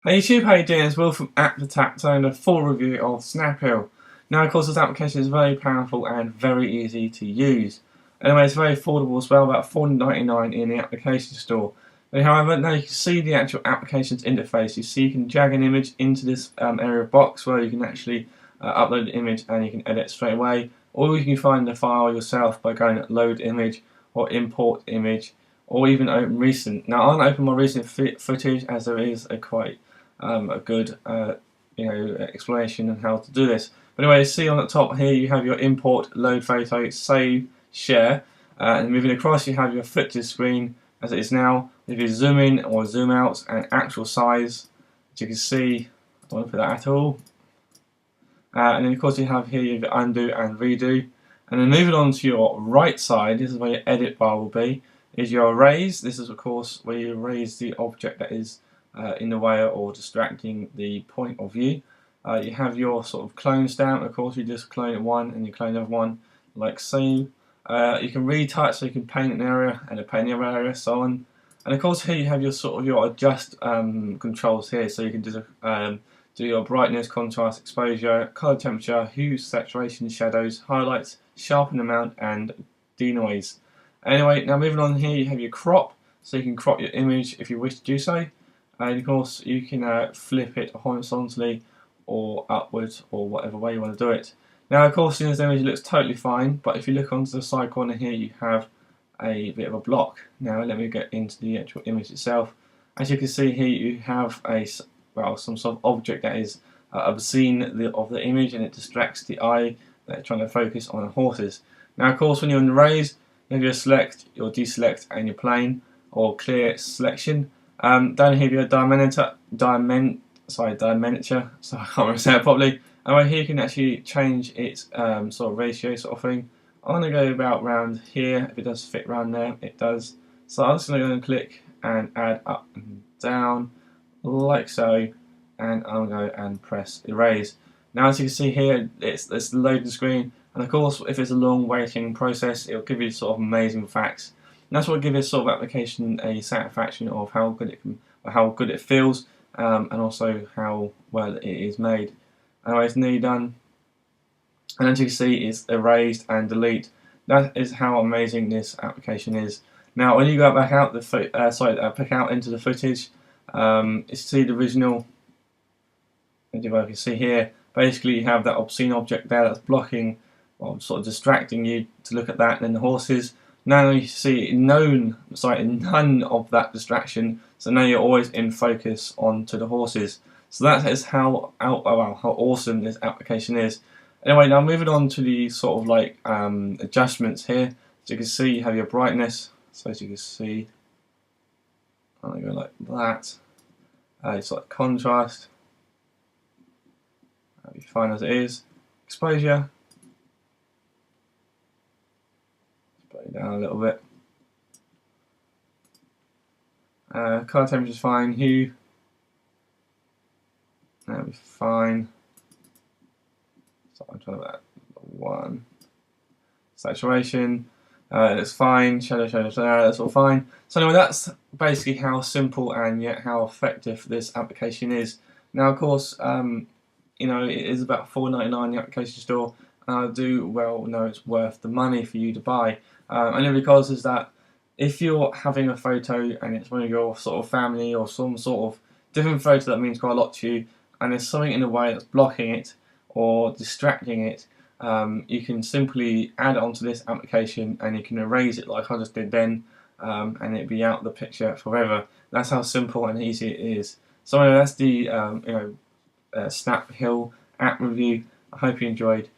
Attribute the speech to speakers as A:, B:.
A: Hey YouTube, how you doing? It's Will from apptotap doing a full review of snapheal. Now of course this application is very powerful and very easy to use. Anyway, it's very affordable as well, about $4.99 in the application store. But however, now you can see the actual application's interface. You see you can drag an image into this area of box where you can actually upload the image and you can edit straight away. Or you can find the file yourself by going at load image or import image or even open recent. Now I'll open my recent footage as there is a quite a good explanation on how to do this. But anyway, see on the top here you have your import, load photo, save, share, and moving across you have your footage screen as it is now with your zoom in or zoom out and actual size. As you can see, I don't want to put that at all. And then of course you have here your undo and redo. And then moving on to your right side, this is where your edit bar will be, is your erase. This is of course where you erase the object that is in the way or distracting the point of view. You have your sort of clone stamp. Of course, you just clone one and you clone another one, like so. You can retouch, so you can paint an area and paint the other area, so on. And of course, here you have your sort of your adjust controls here, so you can do your brightness, contrast, exposure, color, temperature, hue, saturation, shadows, highlights, sharpen amount, and denoise. Anyway, now moving on here, you have your crop, so you can crop your image if you wish to do so. And of course you can flip it horizontally or upwards or whatever way you want to do it. Now of course in this image it looks totally fine, but if you look onto the side corner here you have a bit of a block. Now let me get into the actual image itself. As you can see here you have some sort of object that is obscene of the image and it distracts the eye that's trying to focus on the horses. Now of course when you're on the raise you have your select, your deselect and your plane or clear selection. Down here you have dimension, so I can't remember say it properly. And right here you can actually change its sort of ratio sort of thing. I'm going to go about round here. If it does fit round there, it does. So I'm just going to go and click and add up and down like so, and I'm going to go and press erase. Now as you can see here, it's the loading screen, and of course if it's a long waiting process, it will give you sort of amazing facts. And that's what gives this sort of application a satisfaction of how good it feels, and also how well it is made. Anyway, it's nearly done, and as you can see, it's erased and delete. That is how amazing this application is. Now, when you go back out back out into the footage, you see the original. As you can see here, basically you have that obscene object there that's blocking, or sort of distracting you to look at that, and then the horses. Now you see none of that distraction, so now you're always in focus onto the horses. So that is how awesome this application is. Anyway, now moving on to the sort of like adjustments here. As you can see, you have your brightness. So as you can see, I'm going to go like that. It's like contrast. That'll be fine as it is. Exposure. Down a little bit. Color temperature is fine. Hue, that'll be fine. So I'm trying to that one. Saturation, it's fine. Shadow, that's all fine. So anyway, that's basically how simple and yet how effective this application is. Now, of course, it is about $4.99 in the application store. I do well know it's worth the money for you to buy. Only because is that if you're having a photo and it's one of your sort of family or some sort of different photo that means quite a lot to you, and there's something in the way that's blocking it or distracting it, you can simply add it onto this application and you can erase it like I just did then, and it'll be out of the picture forever. That's how simple and easy it is. So anyway, that's the snapheal app review. I hope you enjoyed.